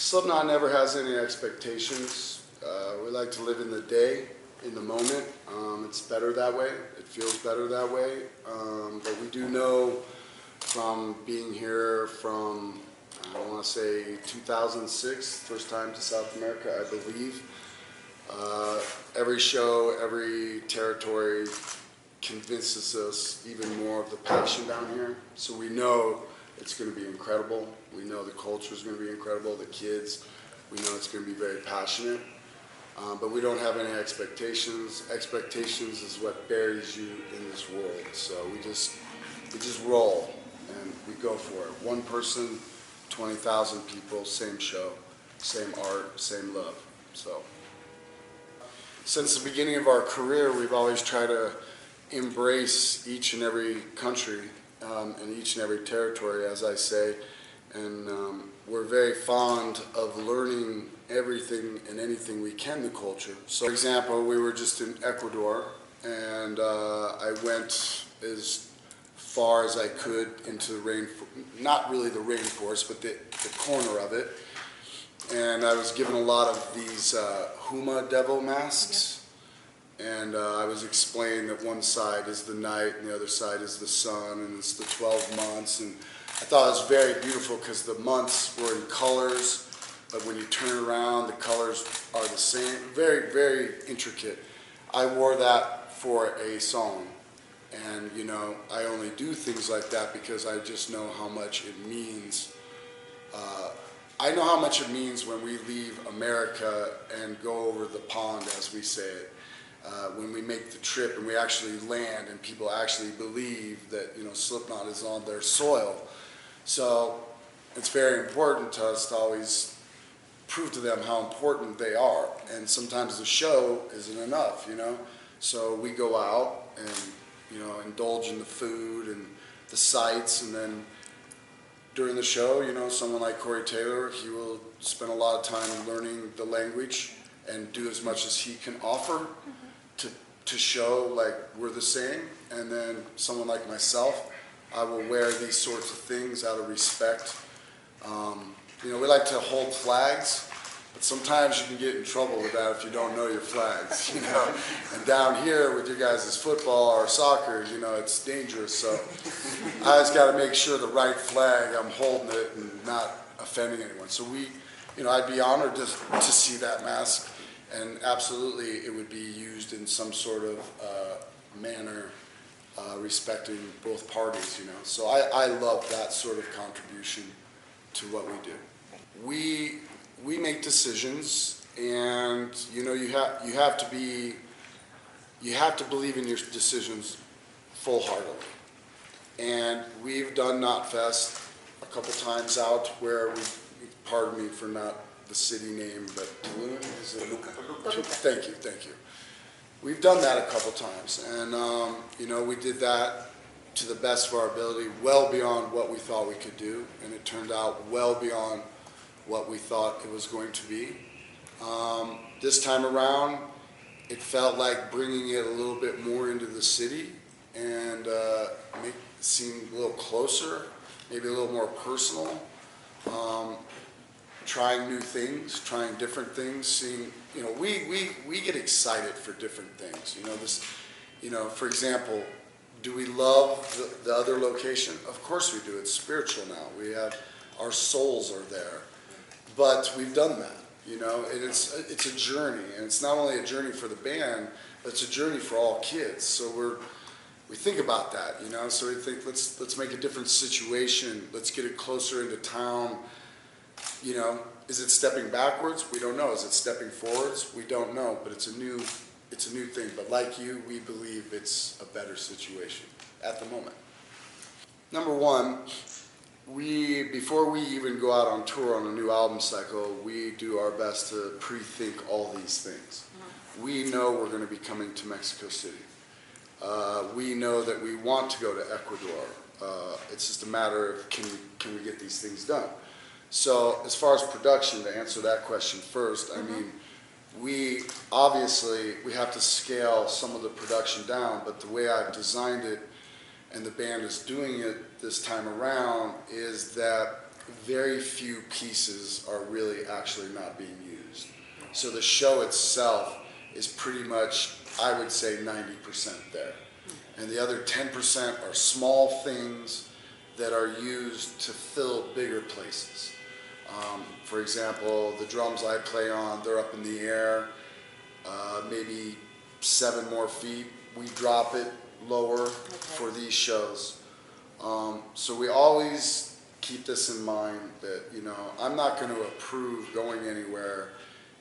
Slipknot never has any expectations. We like to live in the day, in the moment. It's better that way. It feels better that way. But we do know from being here from, I want to say 2006, first time to South America, I believe. Every show, every territory convinces us even more of the passion down here. So we know it's going to be incredible. We know the culture is going to be incredible. The kids, we know it's going to be very passionate. But we don't have any expectations. Expectations is what buries you in this world. So we just roll and we go for it. One person, 20,000 people, same show, same art, same love. So since the beginning of our career, we've always tried to embrace each and every country and each and every territory, as I say, and we're very fond of learning everything and anything we can, the culture. So, for example, we were just in Ecuador, and I went as far as I could into the not really the rainforest, but the corner of it, and I was given a lot of these Huma devil masks. And I was explained that one side is the night and the other side is the sun, and it's the 12 months. And I thought it was very beautiful because the months were in colors, but when you turn around, the colors are the same. Very, very intricate. I wore that for a song. And, you know, I only do things like that because I just know how much it means. I know how much it means when we leave America and go over the pond, as we say it. When we make the trip and we actually land and people actually believe that, you know, Slipknot is on their soil. So it's very important to us to always prove to them how important they are. And sometimes the show isn't enough, you know. So we go out and, you know, indulge in the food and the sights, and then during the show, you know, someone like Corey Taylor, he will spend a lot of time learning the language and do as much as he can offer to show like we're the same. And then someone like myself, I will wear these sorts of things out of respect. You know, we like to hold flags, but sometimes you can get in trouble with that if you don't know your flags, you know. And down here with your guys' football or soccer, you know, it's dangerous. So I always got to make sure the right flag, I'm holding it and not offending anyone. So you know, I'd be honored to see that mask. And absolutely, it would be used in some sort of manner respecting both parties, you know. So I love that sort of contribution to what we do. We make decisions, and you know, you have to believe in your decisions full-heartedly. And we've done Knotfest a couple times out where pardon me for not the city name, but Tulum, is it? Toluca. Thank you. We've done that a couple times, and you know, we did that to the best of our ability, well beyond what we thought we could do, and it turned out well beyond what we thought it was going to be. This time around, it felt like bringing it a little bit more into the city and make it seem a little closer, maybe a little more personal. Trying new things, trying different things, seeing, you know, we get excited for different things. You know, you know, for example, do we love the other location? Of course we do. It's spiritual now. We have, our souls are there. But we've done that, you know, and it's a journey, and it's not only a journey for the band, but it's a journey for all kids. So we think about that, you know, so we think let's make a different situation, let's get it closer into town. You know, is it stepping backwards? We don't know. Is it stepping forwards? We don't know, but it's a new thing. But like you, we believe it's a better situation at the moment. Number one, before we even go out on tour on a new album cycle, we do our best to pre-think all these things. We know we're going to be coming to Mexico City. We know that we want to go to Ecuador. It's just a matter of can we get these things done. So as far as production, to answer that question first, I mean, we have to scale some of the production down, but the way I've designed it and the band is doing it this time around is that very few pieces are really actually not being used. So the show itself is pretty much, I would say, 90% there. And the other 10% are small things that are used to fill bigger places. For example, the drums I play on, they're up in the air, maybe 7 more feet. We drop it lower for these shows. So we always keep this in mind that, you know, I'm not going to approve going anywhere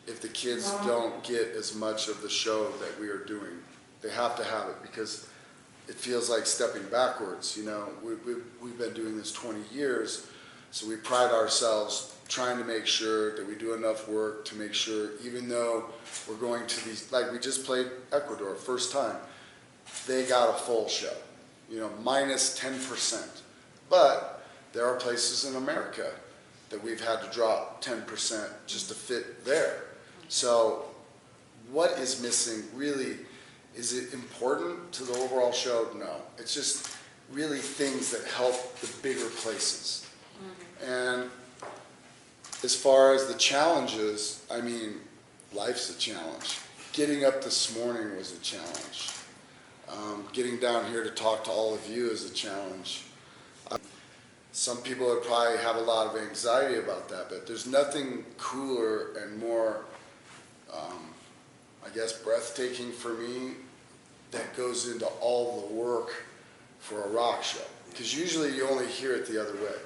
if the kids don't get as much of the show that we are doing. They have to have it because it feels like stepping backwards. You know, we've been doing this 20 years, so we pride ourselves trying to make sure that we do enough work to make sure, even though we're going to these, like we just played Ecuador, first time, they got a full show, you know, minus 10%. But there are places in America that we've had to drop 10% just to fit there. So what is missing really? Is it important to the overall show? No. It's just really things that help the bigger places. And as far as the challenges, I mean, life's a challenge. Getting up this morning was a challenge. Getting down here to talk to all of you is a challenge. Some people would probably have a lot of anxiety about that, but there's nothing cooler and more, I guess, breathtaking for me that goes into all the work for a rock show. Because usually you only hear it the other way.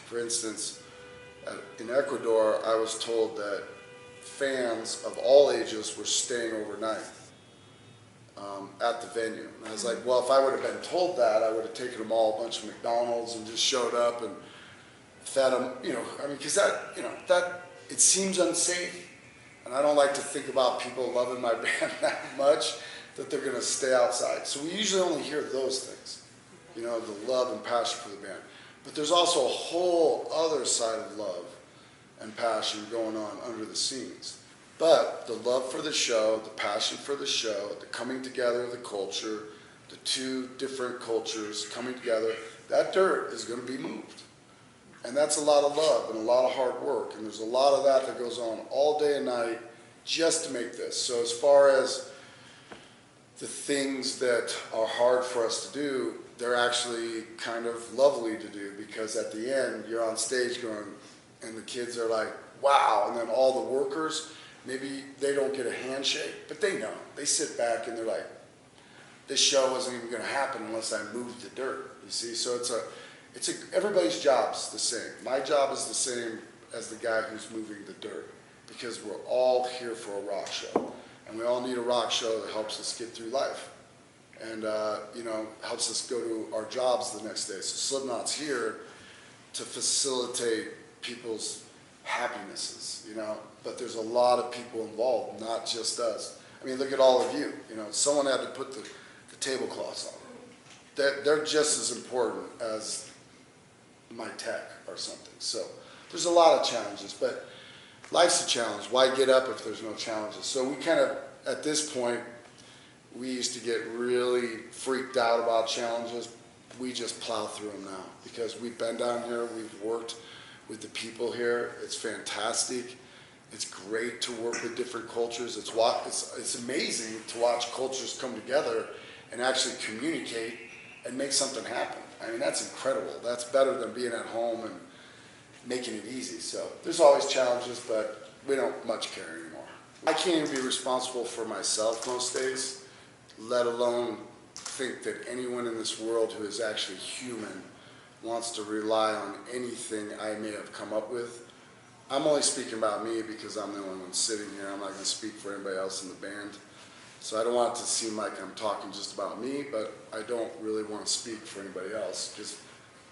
For instance, in Ecuador, I was told that fans of all ages were staying overnight at the venue. And I was like, well, if I would have been told that, I would have taken them all a bunch of McDonald's and just showed up and fed them, you know, I mean, because that, you know, that, it seems unsafe. And I don't like to think about people loving my band that much that they're going to stay outside. So we usually only hear those things, you know, the love and passion for the band. But there's also a whole other side of love and passion going on under the scenes. But the love for the show, the passion for the show, the coming together of the culture, the two different cultures coming together, that dirt is going to be moved. And that's a lot of love and a lot of hard work. And there's a lot of that that goes on all day and night just to make this. So as far as the things that are hard for us to do, they're actually kind of lovely to do, because at the end you're on stage going, and the kids are like, wow. And then all the workers, maybe they don't get a handshake, but they know. They sit back and they're like, this show wasn't even going to happen unless I moved the dirt. You see, so everybody's job's the same. My job is the same as the guy who's moving the dirt, because we're all here for a rock show, and we all need a rock show that helps us get through life, and you know, helps us go to our jobs the next day. So Slipknot's here to facilitate people's happinesses, you know. But there's a lot of people involved, not just us. I mean, look at all of you. You know, someone had to put the tablecloths on. They're just as important as my tech or something. So there's a lot of challenges, but life's a challenge. Why get up if there's no challenges? So we kind of, at this point, we used to get really freaked out about challenges. We just plow through them now, because we've been down here, we've worked with the people here. It's fantastic. It's great to work with different cultures. It's amazing to watch cultures come together and actually communicate and make something happen. I mean, that's incredible. That's better than being at home and making it easy. So there's always challenges, but we don't much care anymore. I can't even be responsible for myself most days, let alone think that anyone in this world who is actually human wants to rely on anything I may have come up with. I'm only speaking about me because I'm the only one sitting here. I'm not going to speak for anybody else in the band. So I don't want it to seem like I'm talking just about me, but I don't really want to speak for anybody else because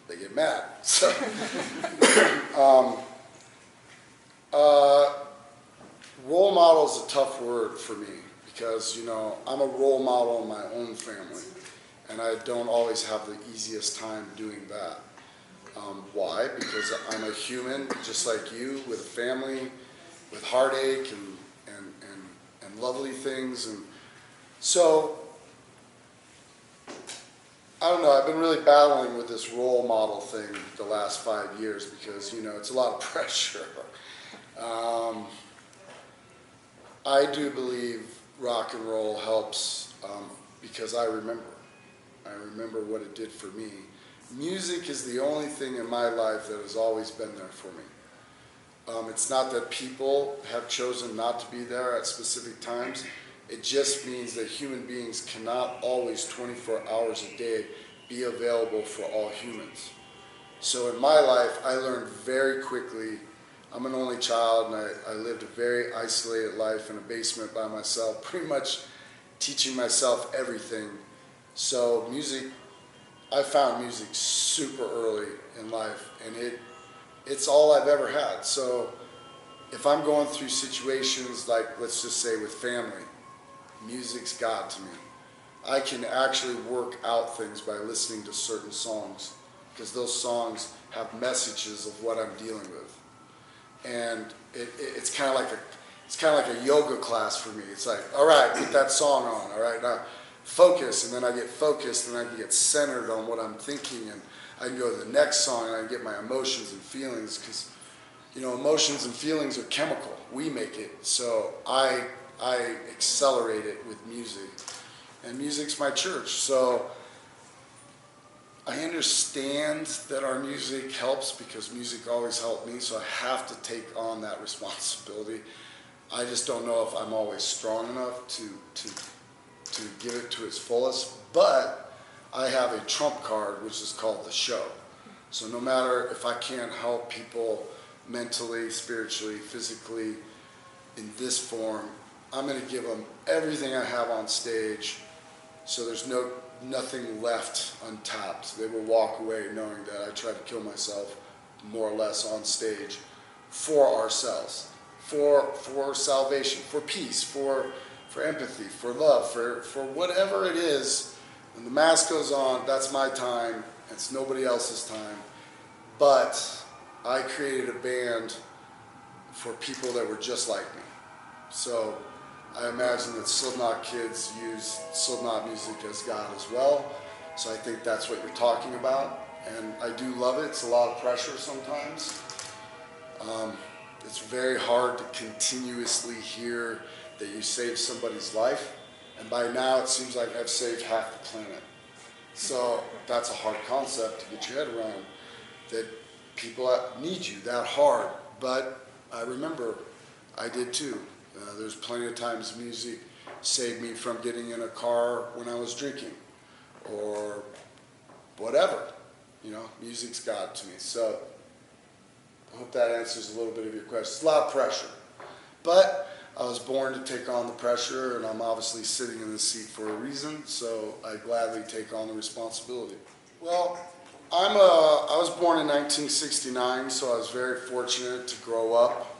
they get mad. So, role model is a tough word for me because, you know, I'm a role model in my own family, and I don't always have the easiest time doing that. Why? Because I'm a human just like you, with a family, with heartache and lovely things. And so I don't know, I've been really battling with this role model thing the last 5 years because, you know, it's a lot of pressure. I do believe rock and roll helps because I remember what it did for me. Music is the only thing in my life that has always been there for me. It's not that people have chosen not to be there at specific times. It just means that human beings cannot always 24 hours a day be available for all humans. So in my life, I learned very quickly. I'm an only child, and I lived a very isolated life in a basement by myself, pretty much teaching myself everything. So music, I found music super early in life, and it's all I've ever had. So if I'm going through situations like, let's just say with family, music's God to me. I can actually work out things by listening to certain songs because those songs have messages of what I'm dealing with. And it's kind of like a yoga class for me. It's like, all right, put that song on. All right, now focus, and then I get focused, and I can get centered on what I'm thinking, and I can go to the next song, and I can get my emotions and feelings because, you know, emotions and feelings are chemical. We make it, so I accelerate it with music, and music's my church. So I understand that our music helps because music always helped me, so I have to take on that responsibility. I just don't know if I'm always strong enough to give it to its fullest, but I have a trump card, which is called the show. So no matter if I can't help people mentally, spiritually, physically, in this form, I'm going to give them everything I have on stage, so there's nothing left untapped. They will walk away knowing that I tried to kill myself more or less on stage for ourselves, for salvation, for peace, for empathy, for love, for whatever it is. When the mask goes on, that's my time. It's nobody else's time. But I created a band for people that were just like me. So I imagine that Slipknot kids use Slipknot music as God as well. So I think that's what you're talking about. And I do love it. It's a lot of pressure sometimes. It's very hard to continuously hear that you saved somebody's life. And by now it seems like I've saved half the planet. So that's a hard concept to get your head around, that people need you that hard. But I remember I did too. There's plenty of times music saved me from getting in a car when I was drinking or whatever. You know, music's God to me. So I hope that answers a little bit of your question. It's a lot of pressure. But I was born to take on the pressure, and I'm obviously sitting in this seat for a reason, so I gladly take on the responsibility. Well, I was born in 1969, so I was very fortunate to grow up.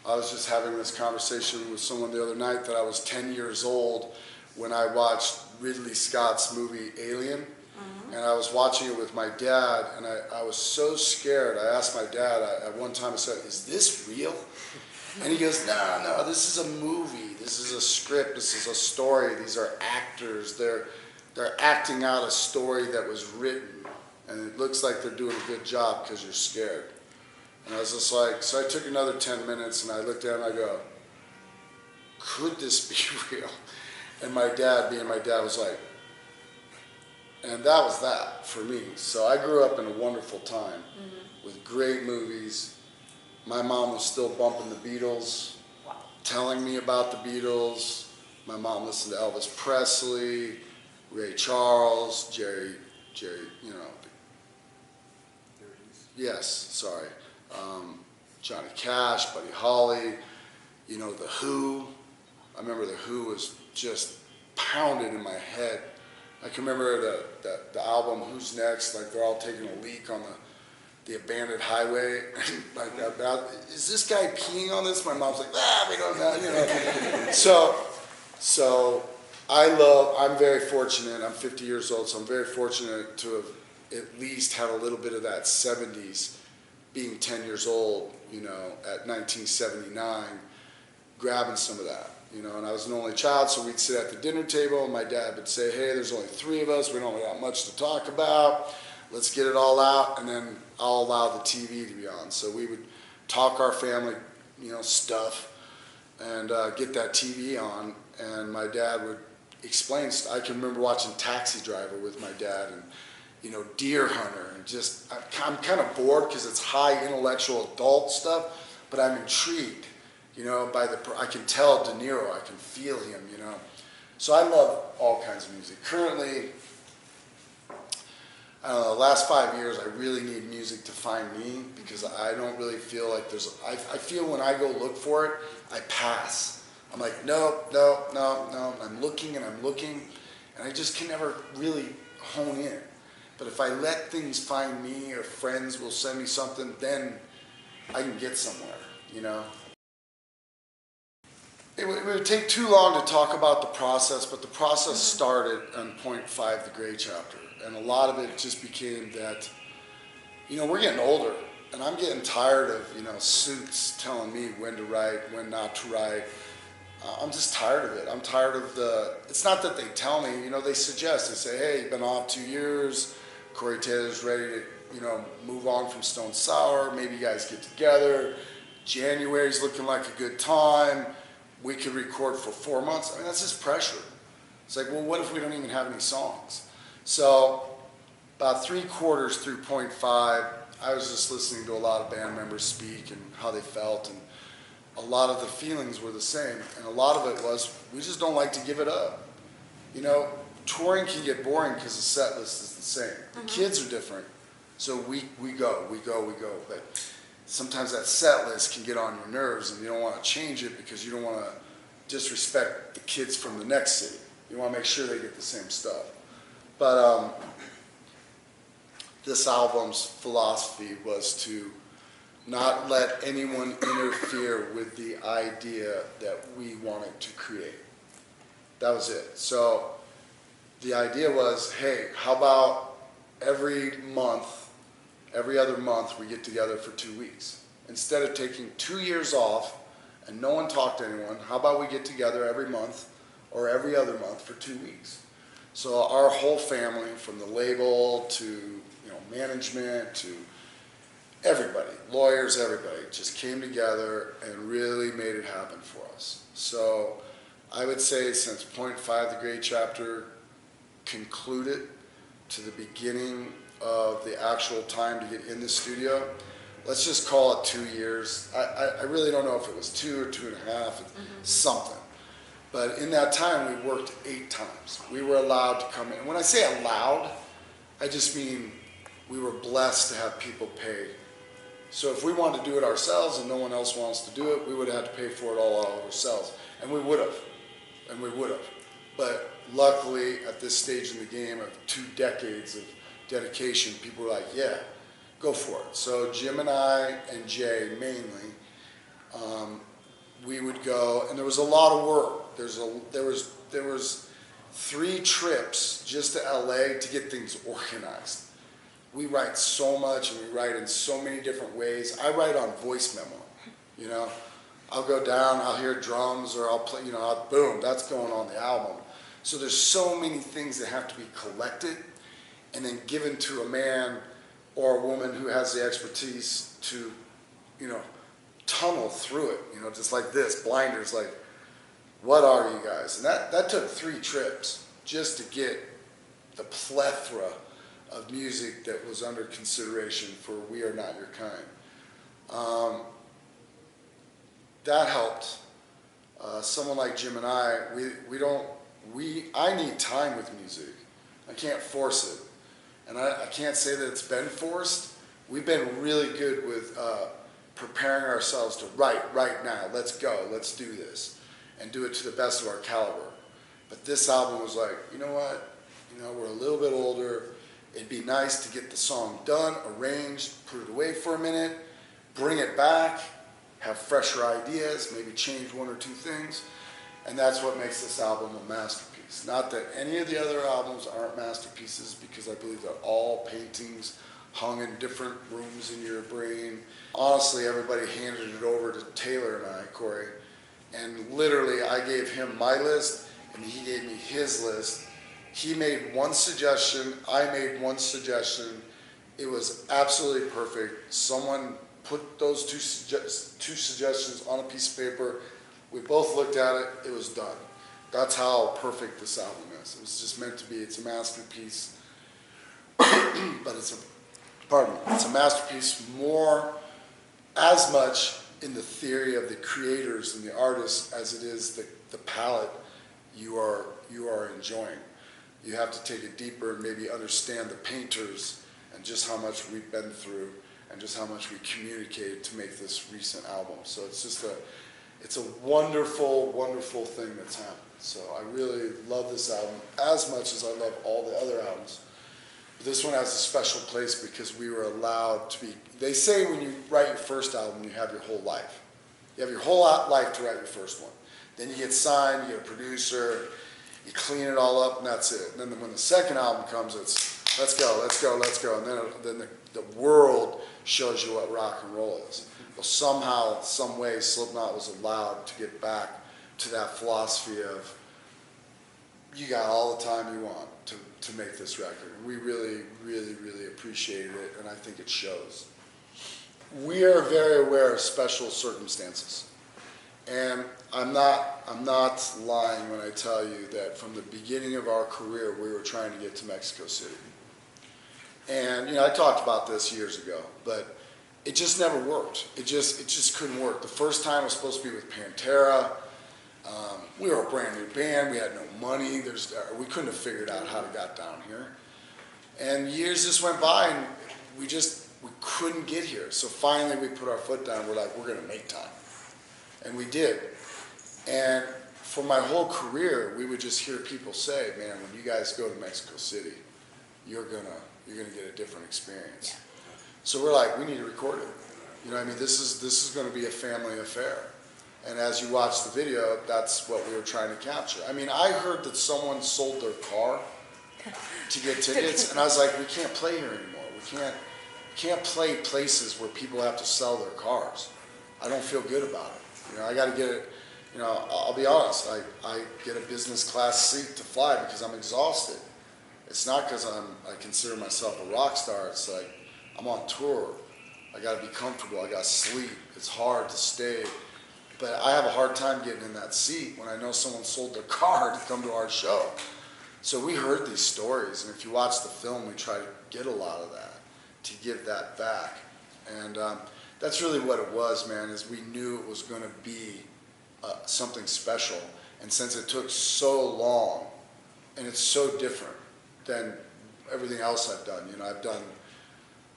I was just having this conversation with someone the other night that I was 10 years old when I watched Ridley Scott's movie Alien. And I was watching it with my dad, and I was so scared. I asked my dad, at one time I said, "Is this real?" And he goes, no, this is a movie. This is a script. This is a story. These are actors. They're acting out a story that was written. And it looks like they're doing a good job because you're scared. And I was just like, so I took another 10 minutes, and I looked at him, and I go, could this be real? And my dad, being my dad, was like, and that was that for me. So I grew up in a wonderful time with great movies. My mom was still bumping the Beatles, telling me about the Beatles. My mom listened to Elvis Presley, Ray Charles, Jerry, you know. Yes, sorry. Johnny Cash, Buddy Holly, you know, The Who. I remember The Who was just pounded in my head. I can remember the album Who's Next, like they're all taking a leak on the abandoned highway. Like, is this guy peeing on this? My mom's like, we don't know, you know. So I'm very fortunate. I'm 50 years old, so I'm very fortunate to have at least had a little bit of that 70s, being 10 years old, you know, at 1979. grabbing some of that, you know. And I was an only child, so we'd sit at the dinner table, and my dad would say, hey, there's only 3 of us, we don't got much to talk about, let's get it all out, and then I'll allow the TV to be on. So we would talk our family, you know, stuff, and get that TV on, and my dad would explain. I can remember watching Taxi Driver with my dad, and, you know, Deer Hunter, and just, I'm kind of bored because it's high intellectual adult stuff, but I'm intrigued, you know, by I can tell De Niro, I can feel him, you know. So I love all kinds of music. Currently, I don't know, the last 5 years, I really need music to find me, because I don't really feel like there's, I feel when I go look for it, I pass. I'm like, no, no, no, no. I'm looking and I'm looking, and I just can never really hone in. But if I let things find me, or friends will send me something, then I can get somewhere, you know. It would take too long to talk about the process, but the process started on point 5, the gray chapter. And a lot of it just became that, you know, we're getting older, and I'm getting tired of, you know, suits telling me when to write, when not to write. I'm just tired of it. I'm tired of it's not that they tell me, you know, they suggest, they say, hey, you've been off 2 years, Corey Taylor's ready to, you know, move on from Stone Sour, maybe you guys get together, January's looking like a good time, we could record for 4 months. I mean, that's just pressure. It's like, well, what if we don't even have any songs? So about 3/4 through point 5, I was just listening to a lot of band members speak and how they felt, and a lot of the feelings were the same, and a lot of it was, we just don't like to give it up. You know, touring can get boring because the set list is the same. The kids are different, so we go, but sometimes that set list can get on your nerves, and you don't want to change it because you don't want to disrespect the kids from the next city. You want to make sure they get the same stuff. But this album's philosophy was to not let anyone interfere with the idea that we wanted to create. That was it. So the idea was, hey, how about every month, every other month, we get together for 2 weeks. Instead of taking 2 years off and no one talked to anyone, how about we get together every month or every other month for 2 weeks? So our whole family, from the label to, you know, management to everybody, lawyers, everybody, just came together and really made it happen for us. So I would say since point 5, the gray chapter, concluded to the beginning of the actual time to get in the studio, let's just call it 2 years. I really don't know if it was 2 or 2.5, something. But in that time, we worked 8 times. We were allowed to come in. And when I say allowed, I just mean we were blessed to have people pay. So if we wanted to do it ourselves and no one else wants to do it, we would have to pay for it all ourselves. And we would have. And we would have. But luckily, at this stage in the game of 2 decades of dedication, people were like, yeah, go for it. So Jim and I and Jay mainly, we would go, and there was a lot of work. There was 3 trips just to LA to get things organized. We write so much, and we write in so many different ways. I write on voice memo, you know. I'll go down, I'll hear drums, or I'll play, you know, boom, that's going on the album. So there's so many things that have to be collected and then given to a man or a woman who has the expertise to, you know, tunnel through it, you know, just like this, blinders, like, what are you guys? And that took 3 trips just to get the plethora of music that was under consideration for We Are Not Your Kind. That helped. Someone like Jim and I need time with music. I can't force it. And I can't say that it's been forced. We've been really good with preparing ourselves to write right now. Let's go, let's do this. And do it to the best of our caliber. But this album was like, you know what? You know, we're a little bit older. It'd be nice to get the song done, arranged, put it away for a minute, bring it back, have fresher ideas, maybe change 1 or 2 things. And that's what makes this album a masterpiece. Not that any of the other albums aren't masterpieces, because I believe they're all paintings hung in different rooms in your brain. Honestly, everybody handed it over to Taylor and I, Corey, And literally, I gave him my list, and he gave me his list. He made one suggestion, I made one suggestion. It was absolutely perfect. Someone put those two suggestions on a piece of paper. We both looked at it, it was done. That's how perfect this album is. It was just meant to be. It's a masterpiece. But it's a masterpiece as much in the theory of the creators and the artists as it is the palette you are enjoying. You have to take it deeper and maybe understand the painters and just how much we've been through and just how much we communicated to make this recent album. So it's a wonderful, wonderful thing that's happened. So I really love this album as much as I love all the other albums. But this one has a special place because we were allowed to be, they say when you write your first album, you have your whole life. You have your whole life to write your first one. Then you get signed, you get a producer, you clean it all up, and that's it. And then when the second album comes, it's let's go, let's go, let's go. And then the world shows you what rock and roll is. Well, somehow, some way, Slipknot was allowed to get back to that philosophy of you got all the time you want to make this record. And we really, really, really appreciated it, and I think it shows. We are very aware of special circumstances. And I'm not lying when I tell you that from the beginning of our career, we were trying to get to Mexico City. And, I talked about this years ago, but it just never worked. It just couldn't work. The first time was supposed to be with Pantera. We were a brand new band. We had no money. We couldn't have figured out how to get down here. And years just went by, and we couldn't get here. So finally, we put our foot down. We're like, we're going to make time. And we did. And for my whole career, we would just hear people say, man, when you guys go to Mexico City, you're gonna get a different experience. Yeah. So we're like, we need to record it. This is gonna be a family affair. And as you watch the video, that's what we were trying to capture. I heard that someone sold their car to get tickets, and I was like, we can't play here anymore. We can't play places where people have to sell their cars. I don't feel good about it. I got to get it. I'll be honest. I get a business class seat to fly because I'm exhausted. It's not because I consider myself a rock star. It's like I'm on tour. I got to be comfortable. I got to sleep. It's hard to stay. But I have a hard time getting in that seat when I know someone sold their car to come to our show. So we heard these stories, and if you watch the film, we try to get a lot of that, to give that back. And that's really what it was, man, is we knew it was going to be something special. And since it took so long, and it's so different than everything else I've done. I've done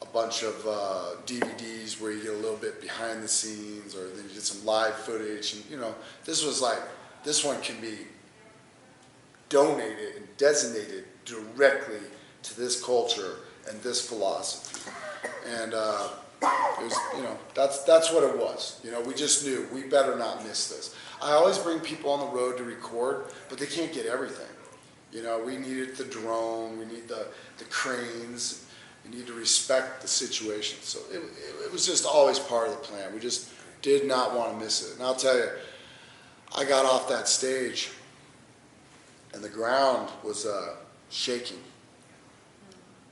a bunch of DVDs where you get a little bit behind the scenes, or then you get some live footage, and this was like, this one can be donated and designated directly to this culture and this philosophy. And it was, that's what it was. We just knew we better not miss this. I always bring people on the road to record, but they can't get everything. We needed the drone, we need the cranes. You need to respect the situation. So it was just always part of the plan. We just did not want to miss it. And I'll tell you, I got off that stage, and the ground was shaking.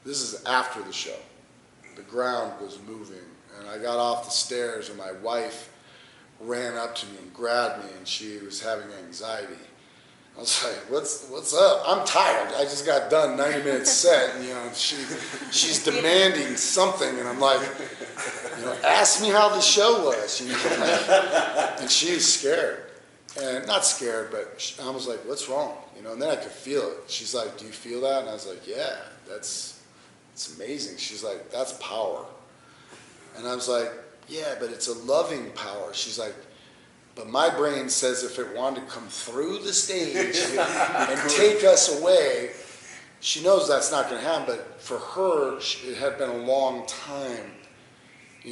This is after the show. The ground was moving, and I got off the stairs, and my wife ran up to me and grabbed me, and she was having anxiety. I was like, what's up? I'm tired. I just got done 90 minutes set, and she's demanding something, and I'm like, ask me how the show was, and she's scared, and not scared, but I was like, what's wrong, and then I could feel it. She's like, do you feel that? And I was like, yeah, it's amazing. She's like, that's power, and I was like, yeah, but it's a loving power. She's like, but my brain says if it wanted to come through the stage and take us away, she knows that's not going to happen. But for her, it had been a long time.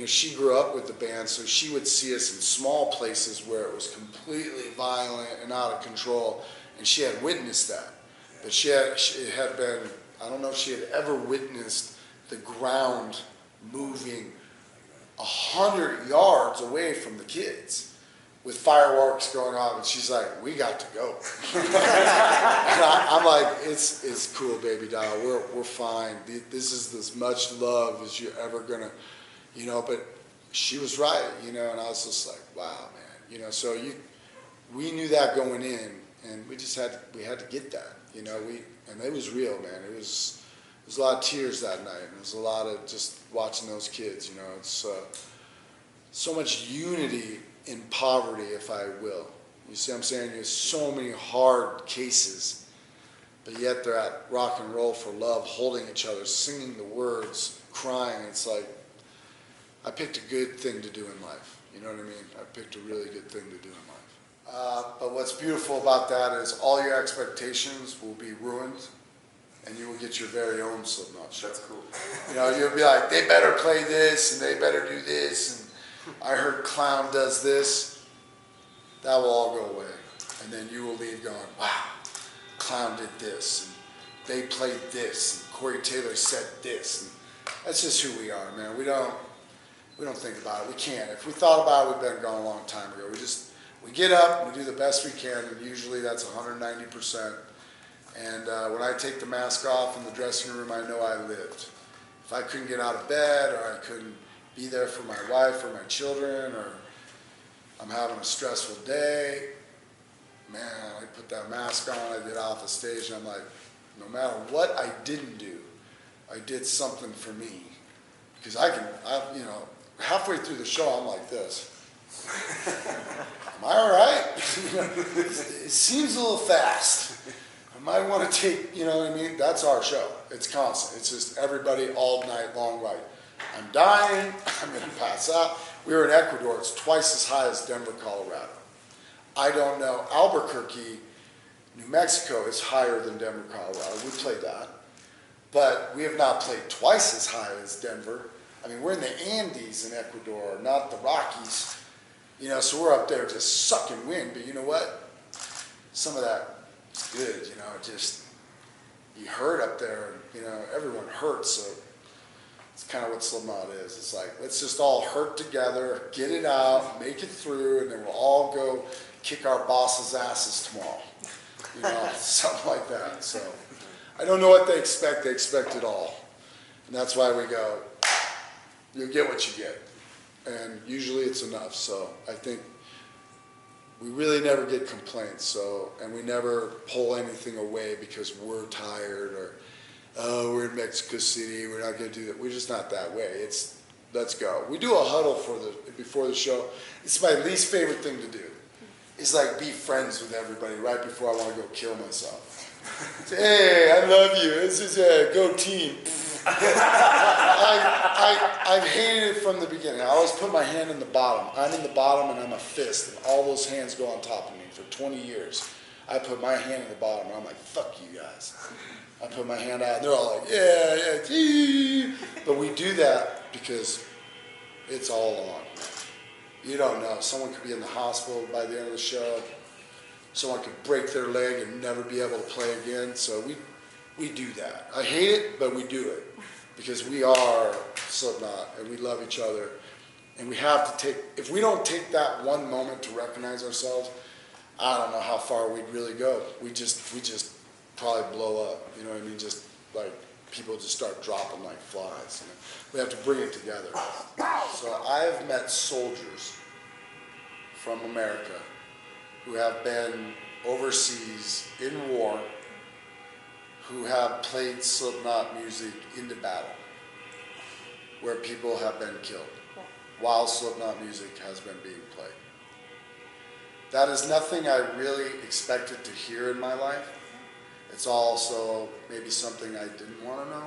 She grew up with the band, so she would see us in small places where it was completely violent and out of control, and she had witnessed that. But it had been, I don't know if she had ever witnessed the ground moving 100 yards away from the kids. with fireworks going on, and she's like, we got to go. And I'm like, it's cool, baby doll, we're fine. This is as much love as you're ever gonna, you know, but she was right, you know, and I was just like, wow, man, you know, so we knew that going in, and we had to get that, you know, and it was real, man. There was a lot of tears that night, and there was a lot of just watching those kids, you know, it's so much unity in poverty, if I will. You see what I'm saying? There's so many hard cases, but yet they're at rock and roll for love, holding each other, singing the words, crying. It's like, I picked a good thing to do in life. You know what I mean? I picked a really good thing to do in life. But what's beautiful about that is all your expectations will be ruined, and you will get your very own Slipknot show. That's cool. You know, you'll be like, they better play this, and they better do this, and I heard Clown does this. That will all go away. And then you will leave going, wow, Clown did this, and they played this, and Corey Taylor said this. And that's just who we are, man. We don't think about it. We can't. If we thought about it, we'd been gone a long time ago. We get up, we do the best we can, and usually that's 190%. And when I take the mask off in the dressing room, I know I lived. If I couldn't get out of bed, or I couldn't be there for my wife or my children, or I'm having a stressful day, man, I put that mask on, I get off the stage, and I'm like, no matter what I didn't do, I did something for me. Because you know, halfway through the show, I'm like this. Am I all right? It seems a little fast. I might want to take, you know what I mean? That's our show. It's constant. It's just everybody all night long, like, I'm dying, I'm going to pass out. We were in Ecuador. It's twice as high as Denver, Colorado. I don't know. Albuquerque, New Mexico is higher than Denver, Colorado. We played that. But we have not played twice as high as Denver. I mean, we're in the Andes in Ecuador, not the Rockies. You know, so we're up there just sucking wind. But you know what? Some of that is good, you know. Just, you hurt up there, and, you know, everyone hurts, so it's kind of what Slipknot is. It's like, let's just all hurt together, get it out, make it through, and then we'll all go kick our boss's asses tomorrow. You know, something like that. So I don't know what they expect. They expect it all. And that's why we go, you'll get what you get. And usually it's enough. So I think we really never get complaints. So, and we never pull anything away because we're tired, or, oh, we're in Mexico City, we're not going to do that. We're just not that way. It's, let's go. We do a huddle before the show. It's my least favorite thing to do. It's like be friends with everybody right before I want to go kill myself. Say, hey, I love you. This is go team. I've hated it from the beginning. I always put my hand in the bottom. I'm in the bottom and I'm a fist, and all those hands go on top of me. For 20 years, I put my hand in the bottom, and I'm like, fuck you guys. I put my hand out, and they're all like, yeah, gee. But we do that because it's all on. You don't know. Someone could be in the hospital by the end of the show. Someone could break their leg and never be able to play again. So we do that. I hate it, but we do it because we are Slipknot and we love each other. And we have to take, if we don't take that one moment to recognize ourselves, I don't know how far we'd really go. We just probably blow up. You know what I mean? Just like people just start dropping like flies. You know? We have to bring it together. So I have met soldiers from America who have been overseas in war, who have played Slipknot music into battle, where people have been killed while Slipknot music has been being played. That is nothing I really expected to hear in my life. It's also maybe something I didn't want to know.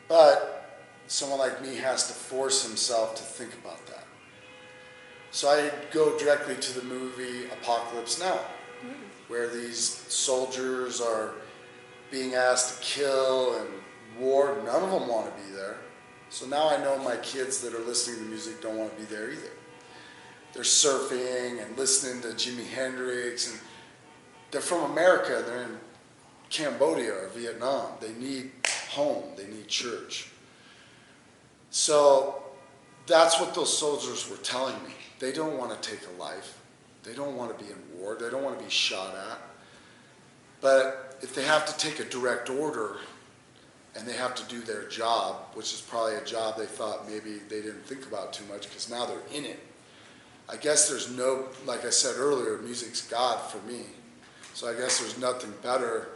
But someone like me has to force himself to think about that. So I go directly to the movie Apocalypse Now, where these soldiers are being asked to kill and war. None of them want to be there. So now I know my kids that are listening to music don't want to be there either. They're surfing and listening to Jimi Hendrix, and they're from America. They're in Cambodia or Vietnam. They need home. They need church. So that's what those soldiers were telling me. They don't want to take a life. They don't want to be in war. They don't want to be shot at. But if they have to take a direct order and they have to do their job, which is probably a job they thought maybe they didn't think about too much because now they're in it. I guess there's no, like I said earlier, music's God for me. So I guess there's nothing better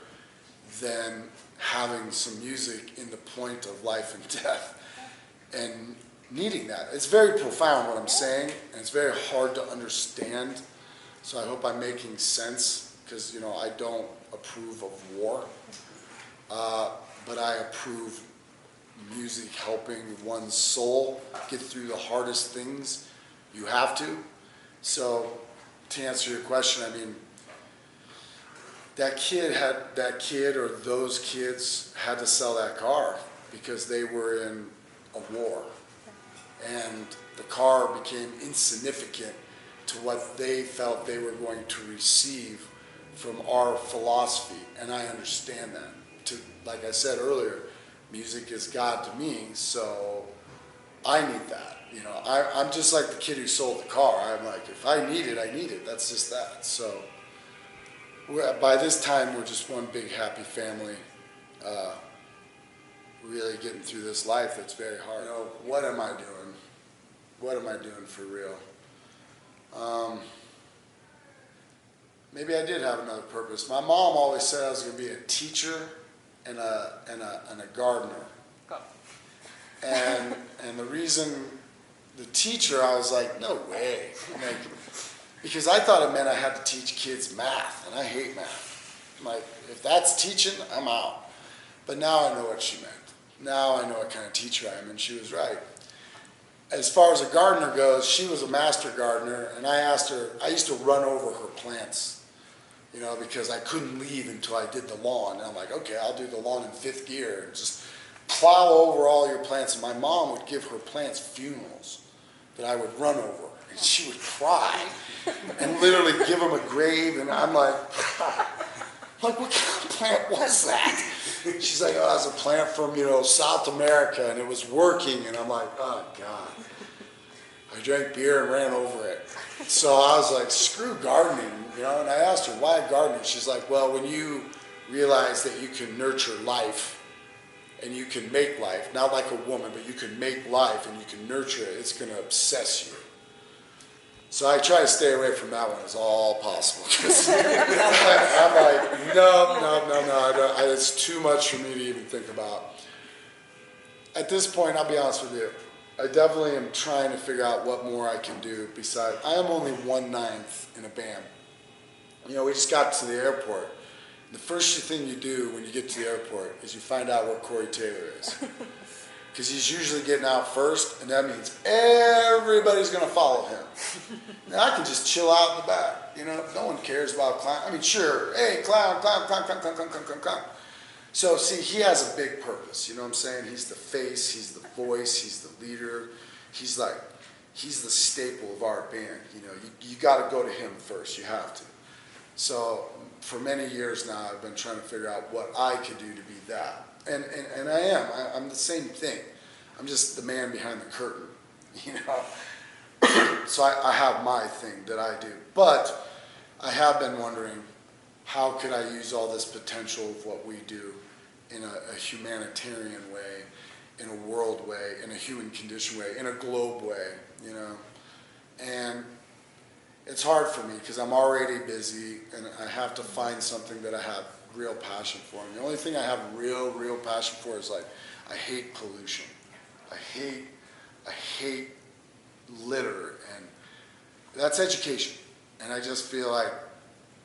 than having some music in the point of life and death and needing that. It's very profound what I'm saying, and it's very hard to understand. So I hope I'm making sense because, you know, I don't approve of war, but I approve music helping one's soul get through the hardest things. You have to. So to answer your question, I mean, that kid or those kids had to sell that car because they were in a war. And the car became insignificant to what they felt they were going to receive from our philosophy. And I understand that. Like I said earlier, music is God to me, so I need that. You know, I'm just like the kid who sold the car. I'm like, if I need it, I need it. That's just that. So by this time, we're just one big happy family, really getting through this life that's very hard. You know, what am I doing? What am I doing for real? Maybe I did have another purpose. My mom always said I was going to be a teacher and a gardener. And the reason the teacher, I was like, no way. Like, because I thought it meant I had to teach kids math, and I hate math. I'm like, if that's teaching, I'm out. But now I know what she meant. Now I know what kind of teacher I am, and she was right. As far as a gardener goes, she was a master gardener, and I asked her, I used to run over her plants, you know, because I couldn't leave until I did the lawn. And I'm like, okay, I'll do the lawn in 5th gear, and just plow over all your plants. And my mom would give her plants funerals that I would run over, and she would cry and literally give them a grave. And I'm like, what kind of plant was that? She's like, oh, it was a plant from, you know, South America, and it was working. And I'm like, oh God. I drank beer and ran over it. So I was like, screw gardening, you know. And I asked her, why gardening? She's like, well, when you realize that you can nurture life and you can make life, not like a woman, but you can make life and you can nurture it, it's going to obsess you. So I try to stay away from that one as all possible. I'm like, no, it's too much for me to even think about. At this point, I'll be honest with you, I definitely am trying to figure out what more I can do besides, I am only 1/9 in a band. You know, we just got to the airport. The first thing you do when you get to the airport is you find out where Corey Taylor is. Because he's usually getting out first, and that means everybody's going to follow him. Now, I can just chill out in the back. You know, no one cares about clown. I mean, sure, hey, clown. So, see, he has a big purpose. You know what I'm saying? He's the face, he's the voice, he's the leader. He's the staple of our band. You know, you got to go to him first. You have to. So, for many years now, I've been trying to figure out what I could do to be that. And I am. I'm the same thing. I'm just the man behind the curtain, you know. So I have my thing that I do. But I have been wondering, how could I use all this potential of what we do in a humanitarian way, in a world way, in a human condition way, in a globe way, you know. And it's hard for me because I'm already busy and I have to find something that I have real passion for. And the only thing I have real passion for is, like, I hate pollution. I hate litter, and that's education. And I just feel like,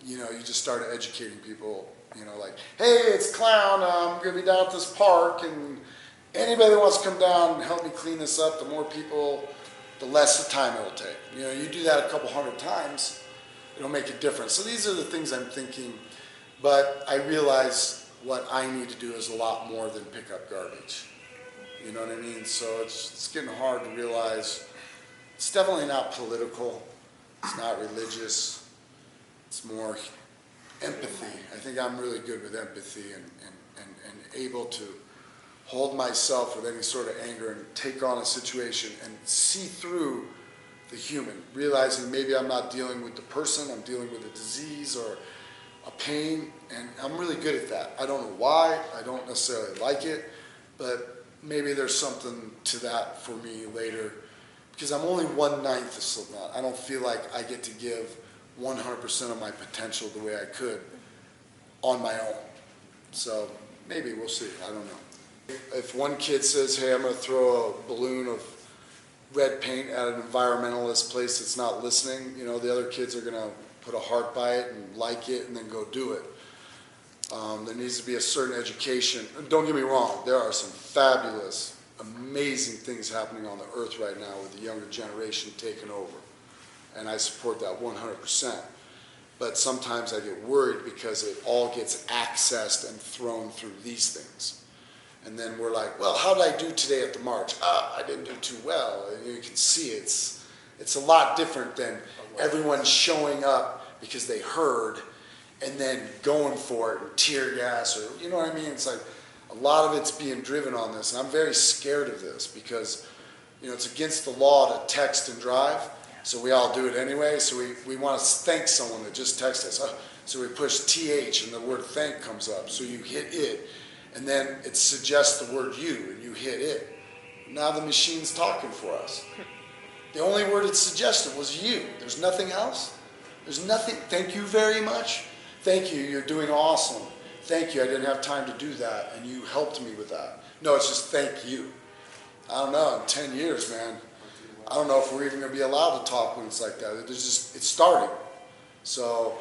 you know, you just start educating people, you know, like, hey, it's Clown, I'm going to be down at this park, and anybody that wants to come down and help me clean this up, the more people, the less the time it'll take. You know, you do that a couple 100 times, it'll make a difference. So these are the things I'm thinking. But I realize what I need to do is a lot more than pick up garbage. You know what I mean? So it's getting hard to realize. It's definitely not political. It's not religious. It's more empathy. I think I'm really good with empathy and able to hold myself with any sort of anger and take on a situation and see through the human, realizing maybe I'm not dealing with the person, I'm dealing with a disease or a pain, and I'm really good at that. I don't know why, I don't necessarily like it, but maybe there's something to that for me later, because I'm only 1/9 of Slipknot. I don't feel like I get to give 100% of my potential the way I could on my own. So maybe we'll see, I don't know. If one kid says, hey, I'm gonna throw a balloon of red paint at an environmentalist place that's not listening, you know, the other kids are gonna put a heart by it and like it and then go do it. There needs to be a certain education. Don't get me wrong, there are some fabulous, amazing things happening on the earth right now with the younger generation taking over. And I support that 100%. But sometimes I get worried because it all gets accessed and thrown through these things. And then we're like, well, how did I do today at the march? I didn't do too well. And you can see it's a lot different than everyone showing up because they heard and then going for it, or tear gas, or you know what I mean? It's like a lot of it's being driven on this. And I'm very scared of this because, you know, it's against the law to text and drive. So we all do it anyway. So we want to thank someone that just texted us. So we push TH and the word thank comes up. So you hit it. And then it suggests the word you, and you hit it. Now the machine's talking for us. The only word it suggested was you. There's nothing else. There's nothing. Thank you very much. Thank you, you're doing awesome. Thank you, I didn't have time to do that, and you helped me with that. No, it's just thank you. I don't know, in 10 years, man, I don't know if we're even going to be allowed to talk when it's like that. It's starting. So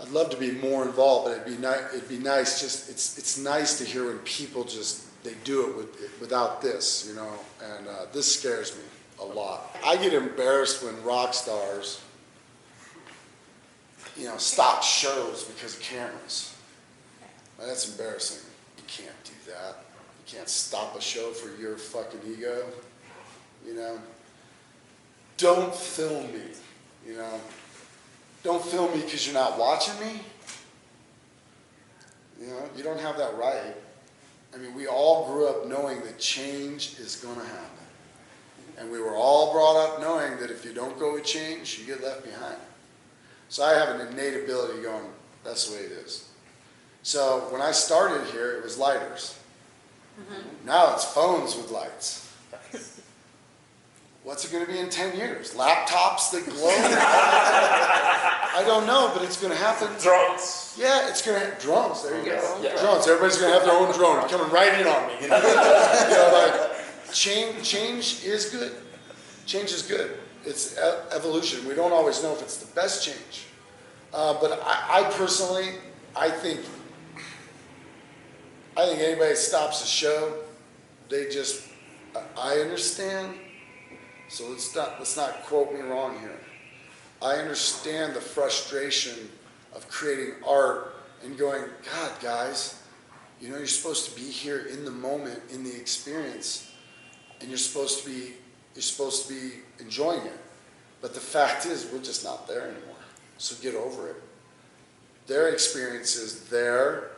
I'd love to be more involved, but it'd be nice. Just it's nice to hear when people just they do it without this, you know. And this scares me a lot. I get embarrassed when rock stars, you know, stop shows because of cameras. That's embarrassing. You can't do that. You can't stop a show for your fucking ego, you know. Don't film me, you know. Don't film me because you're not watching me. You know, you don't have that right. I mean, we all grew up knowing that change is going to happen. And we were all brought up knowing that if you don't go with change, you get left behind. So I have an innate ability going, that's the way it is. So when I started here, it was lighters. Mm-hmm. Now it's phones with lights. What's it going to be in 10 years? Laptops that glow? I don't know, but it's going to happen. Drones. Yeah, it's going to have drones. There you go. Yeah. Drones. Everybody's going to have their own drone coming right in on me. You know, like, change is good. Change is good. It's evolution. We don't always know if it's the best change. But I personally, I think anybody that stops a show, I understand. So let's not quote me wrong here. I understand the frustration of creating art and going, God, guys, you know, you're supposed to be here in the moment, in the experience, and you're supposed to be enjoying it. But the fact is, we're just not there anymore. So get over it. Their experience is there,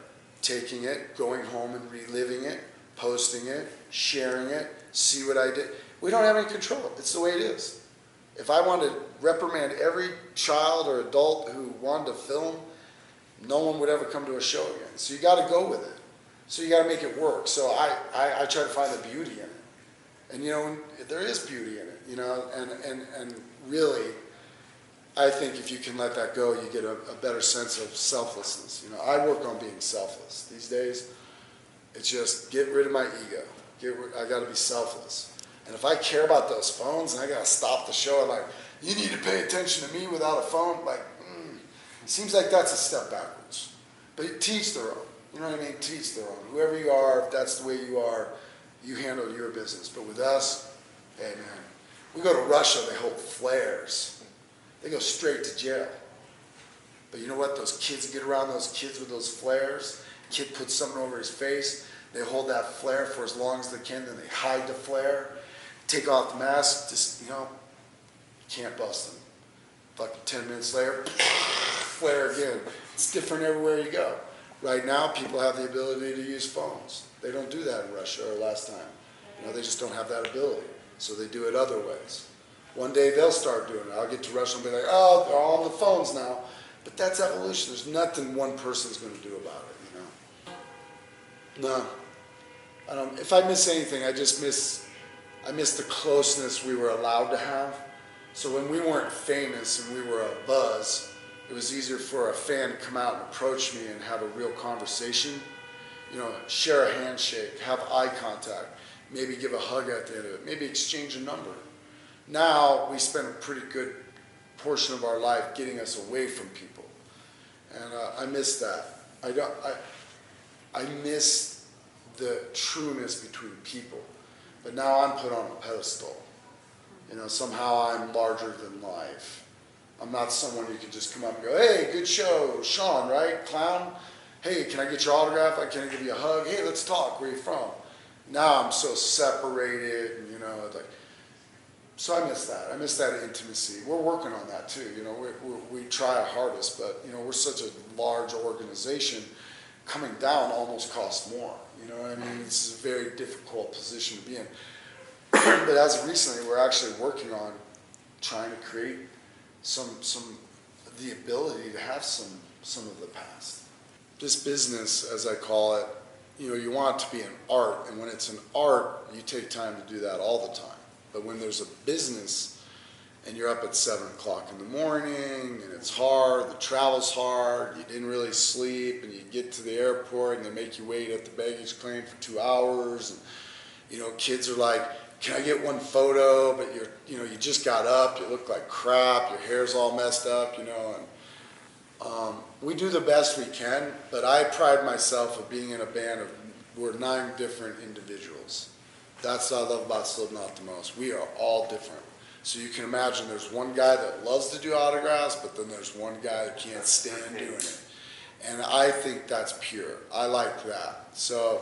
taking it, going home and reliving it, posting it, sharing it, see what I did. We don't have any control. It's the way it is. If I wanted to reprimand every child or adult who wanted to film, no one would ever come to a show again. So you got to go with it. So you got to make it work. So I try to find the beauty in it. And, you know, there is beauty in it, you know, and really, I think if you can let that go, you get a better sense of selflessness. You know, I work on being selfless. These days, it's just get rid of my ego. I got to be selfless. And if I care about those phones and I got to stop the show, I'm like, you need to pay attention to me without a phone? Like, it seems like that's a step backwards. But teach their own. You know what I mean? Teach their own. Whoever you are, if that's the way you are, you handle your business. But with us, hey man, we go to Russia, they hold flares. They go straight to jail. But you know what? Those kids get around those kids with those flares. Kid puts something over his face. They hold that flare for as long as they can. Then they hide the flare. Take off the mask. Just, you know, you can't bust them. Fucking 10 minutes later, flare again. It's different everywhere you go. Right now, people have the ability to use phones. They don't do that in Russia or last time. You know, they just don't have that ability. So they do it other ways. One day they'll start doing it. I'll get to Russia and be like, oh, they're all on the phones now. But that's evolution. There's nothing one person's going to do about it, you know? No. I don't, if I miss anything, I miss the closeness we were allowed to have. So when we weren't famous and we were a buzz, it was easier for a fan to come out and approach me and have a real conversation. You know, share a handshake, have eye contact, maybe give a hug at the end of it, maybe exchange a number. Now we spend a pretty good portion of our life getting us away from people, and I miss that. I miss the trueness between people, but now I'm put on a pedestal. You know, somehow I'm larger than life. I'm not someone you can just come up and go, hey, good show, Sean, right? Clown? Hey, can I get your autograph? Can I give you a hug? Hey, let's talk. Where are you from? Now I'm so separated, and, you know, like, so I miss that. I miss that intimacy. We're working on that too. You know, we try our hardest, but, you know, we're such a large organization. Coming down almost costs more. You know what I mean? This is a very difficult position to be in. But as of recently, we're actually working on trying to create the ability to have some of the past. This business, as I call it, you know, you want it to be an art, and when it's an art, you take time to do that all the time. But when there's a business, and you're up at 7 o'clock in the morning, and it's hard, the travel's hard, you didn't really sleep, and you get to the airport, and they make you wait at the baggage claim for 2 hours, and, you know, kids are like, can I get one photo? But you just got up, you look like crap, your hair's all messed up, you know, and we do the best we can, but I pride myself of being in a band of, we're 9 different individuals. That's what I love about Slipknot the most. We are all different. So you can imagine there's one guy that loves to do autographs, but then there's one guy that can't stand doing it. And I think that's pure. I like that. So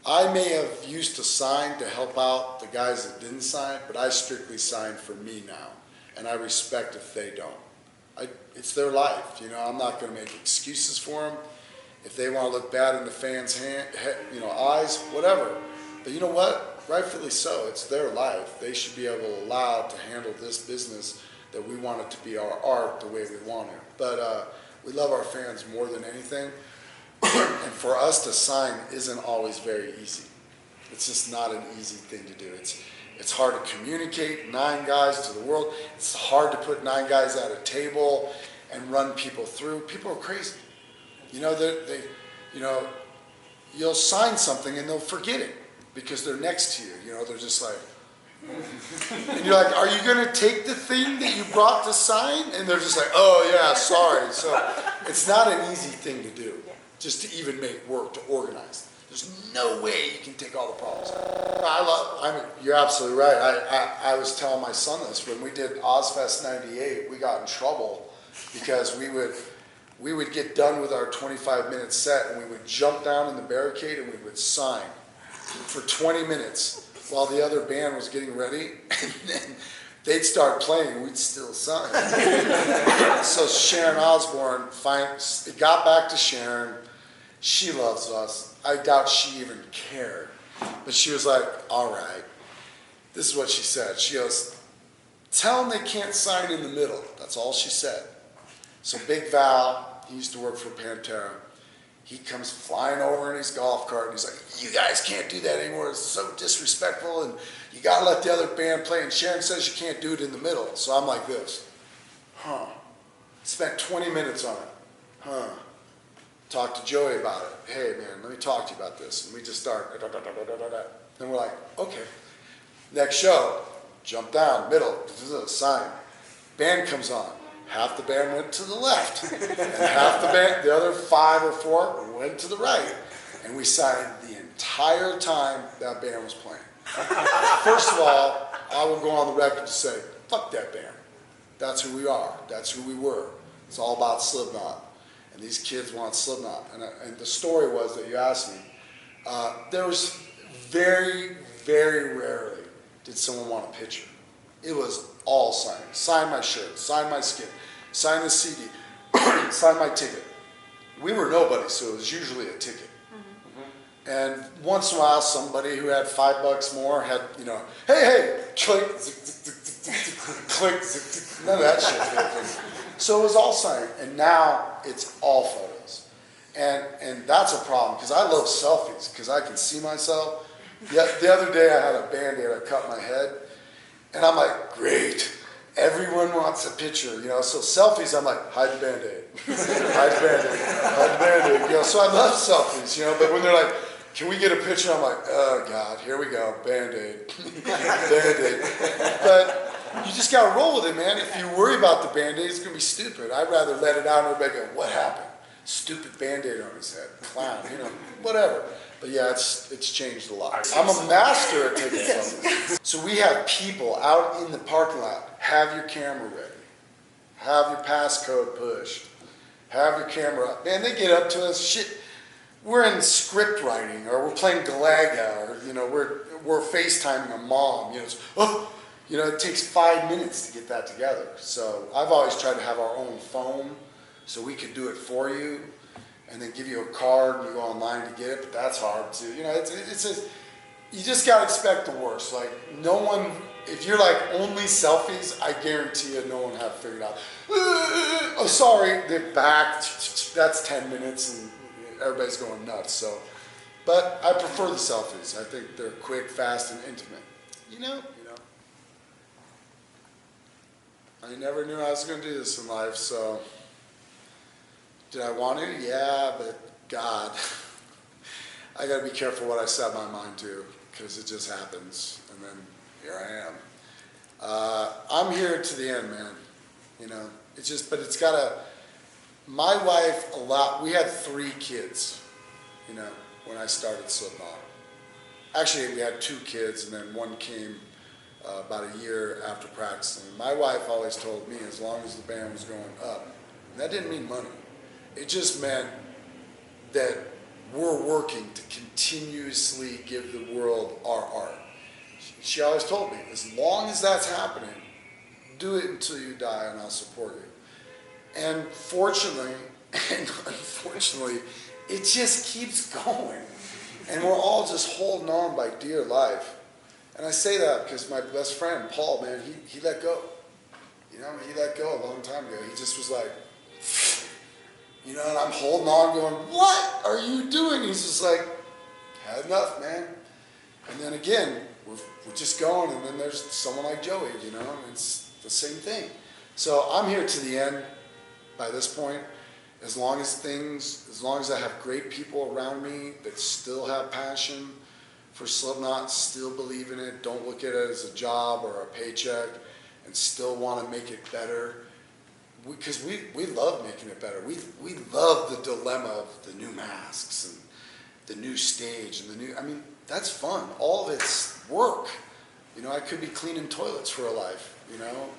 I may have used to sign to help out the guys that didn't sign, but I strictly sign for me now. And I respect if they don't. It's their life, you know. I'm not going to make excuses for them. If they want to look bad in the fans' eyes, whatever. But you know what? Rightfully so. It's their life. They should be allowed to handle this business that we want it to be our art the way we want it. But we love our fans more than anything. And for us to sign isn't always very easy. It's just not an easy thing to do. It's hard to communicate 9 guys to the world. It's hard to put 9 guys at a table and run people through. People are crazy. You know, you'll sign something and they'll forget it because they're next to you. You know, they're just like, and you're like, are you going to take the thing that you brought to sign? And they're just like, oh yeah, sorry. So it's not an easy thing to do, just to even make work, to organize. There's no way you can take all the problems. You're absolutely right. I was telling my son this. When we did Ozfest 98, we got in trouble because we would get done with our 25-minute set and we would jump down in the barricade and we would sign for 20 minutes while the other band was getting ready. And then they'd start playing and we'd still sign. So Sharon Osbourne, it got back to Sharon. She loves us. I doubt she even cared. But she was like, all right. This is what she said. She goes, tell them they can't sign in the middle. That's all she said. So Big Val, he used to work for Pantera. He comes flying over in his golf cart and he's like, you guys can't do that anymore. It's so disrespectful and you got to let the other band play. And Sharon says you can't do it in the middle. So I'm like this. Spent 20 minutes on it. Talked to Joey about it. Hey man, let me talk to you about this. And we just start. Then we're like, okay. Next show, jump down, middle, sign. Band comes on. Half the band went to the left. And half the band, the other 5 or 4, went to the right. And we signed the entire time that band was playing. First of all, I will go on the record to say, fuck that band. That's who we are. That's who we were. It's all about Slipknot. And these kids want Slipknot. And the story was that you asked me, there was very, very rarely did someone want a picture. It was all signing. Sign my shirt, sign my skin, sign the CD, sign my ticket. we were nobody, so it was usually a ticket. And once in a while, somebody who had $5 more had, you know, hey, click, click, none of that shit happened. So it was all silent, and now it's all photos. And that's a problem, because I love selfies, because I can see myself. The other day I had a Band-Aid, I cut my head, and I'm like, great, everyone wants a picture, you know, so selfies, I'm like, hide the Band-Aid, hide the Band-Aid, hide the Band-Aid, you know, so I love selfies, you know, but when they're like, can we get a picture? I'm like, oh God, here we go, Band-Aid, Band-Aid. But you just gotta roll with it, man. If you worry about the Band-Aid, it's gonna be stupid. I'd rather let it out and everybody go, what happened? Stupid Band-Aid on his head, clown, you know, whatever. But yeah, it's changed a lot. I'm a master at taking selfies. So we have people out in the parking lot, have your camera ready, have your passcode pushed, have your camera up. Man, they get up to us, shit. We're in script writing, or we're playing Galaga, or you know, we're FaceTiming a mom. You know, it takes 5 minutes to get that together. So I've always tried to have our own phone, so we could do it for you, and then give you a card and you go online to get it. But that's hard too. You know, you just gotta expect the worst. Like no one, if you're like only selfies, I guarantee you, no one have figured out. Oh, sorry, they're back. That's 10 minutes and. Everybody's going nuts, so. But I prefer the selfies. I think they're quick, fast, and intimate. You know. I never knew I was going to do this in life, so. Did I want to? Yeah, but God. I got to be careful what I set my mind to, because it just happens, and then here I am. I'm here to the end, man. You know, it's just, but it's got to. My wife, we had 3 kids, you know, when I started Slipknot. Actually, we had 2 kids, and then one came about a year after practicing. My wife always told me, as long as the band was going up, and that didn't mean money. It just meant that we're working to continuously give the world our art. She always told me, as long as that's happening, do it until you die, and I'll support you. And fortunately, and unfortunately, it just keeps going. And we're all just holding on by dear life. And I say that because my best friend, Paul, man, he let go. You know, he let go a long time ago. He just was like, you know, and I'm holding on going, what are you doing? He's just like, had enough, man. And then again, we're just going, and then there's someone like Joey, you know, and it's the same thing. So I'm here to the end. By this point, as long as I have great people around me that still have passion for Slipknot, still believe in it, don't look at it as a job or a paycheck, and still want to make it better, because we love making it better. We love the dilemma of the new masks and the new stage and I mean, that's fun. All of it's work. You know, I could be cleaning toilets for a life, you know?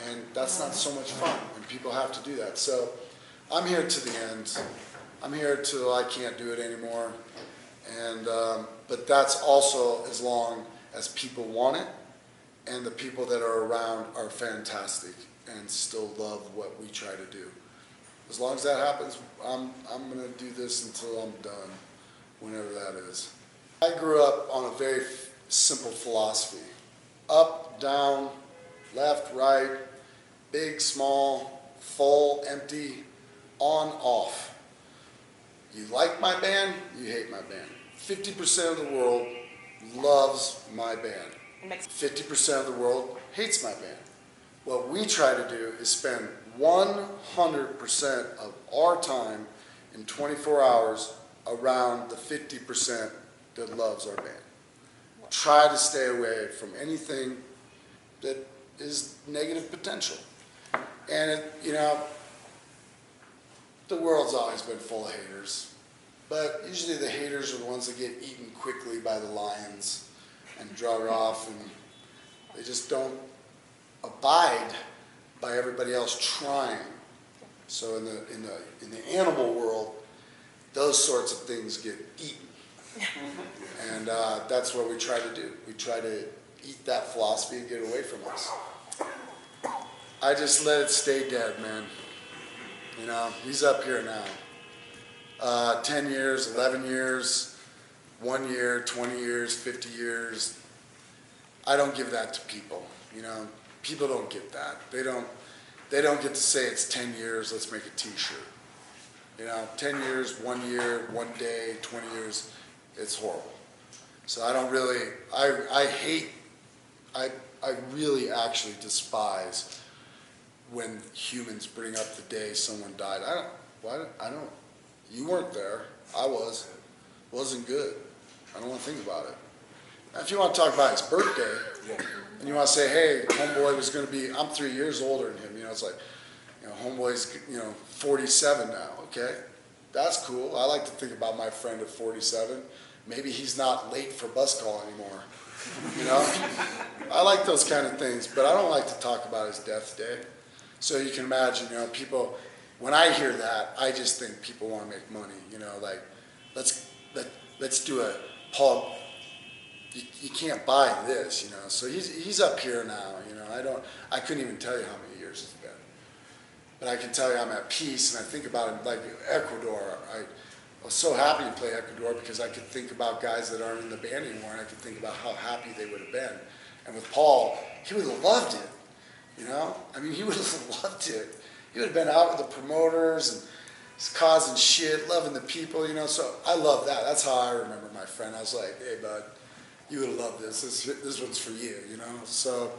And that's not so much fun, and people have to do that. So I'm here to the end. I'm here till I can't do it anymore. And but that's also as long as people want it, and the people that are around are fantastic and still love what we try to do. As long as that happens, I'm going to do this until I'm done, whenever that is. I grew up on a very simple philosophy: up, down, left, right, big, small, full, empty, on, off. You like my band, you hate my band. 50% of the world loves my band. 50% of the world hates my band. What we try to do is spend 100% of our time in 24 hours around the 50% that loves our band. Try to stay away from anything that is negative potential. And you know, the world's always been full of haters, but usually the haters are the ones that get eaten quickly by the lions and drug off, and they just don't abide by everybody else trying. So in the animal world, those sorts of things get eaten, and that's what we try to do. We try to eat that philosophy and get it away from us. I just let it stay dead, man. You know, he's up here now. 10 years, 11 years, 1 year, 20 years, 50 years. I don't give that to people, you know. People don't get that. They don't get to say it's 10 years, let's make a t-shirt. You know, 10 years, 1 year, 1 day, 20 years, it's horrible. So I don't really, I really actually despise when humans bring up the day someone died. You weren't there. I was. Wasn't good. I don't want to think about it. Now, if you want to talk about his birthday, and you want to say, hey, homeboy was going to be, I'm 3 years older than him, you know, it's like, you know, homeboy's, 47 now, okay? That's cool. I like to think about my friend at 47. Maybe he's not late for bus call anymore, you know? I like those kind of things, but I don't like to talk about his death day. So you can imagine, people, when I hear that, I just think people want to make money, like, let's do a, Paul, you can't buy this, So he's up here now, I couldn't even tell you how many years it's been. But I can tell you I'm at peace, and I think about it like Ecuador. I was so happy to play Ecuador because I could think about guys that aren't in the band anymore, and I could think about how happy they would have been. And with Paul, he would have loved it, he would have loved it. He would have been out with the promoters and causing shit, loving the people, So I love that. That's how I remember my friend. I was like, hey, bud, you would have loved this. This one's for you, So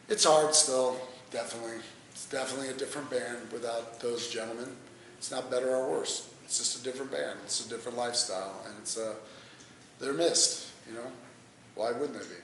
it's hard still, definitely. It's definitely a different band without those gentlemen. It's not better or worse. It's just a different band. It's a different lifestyle, and they're missed, Why wouldn't they be?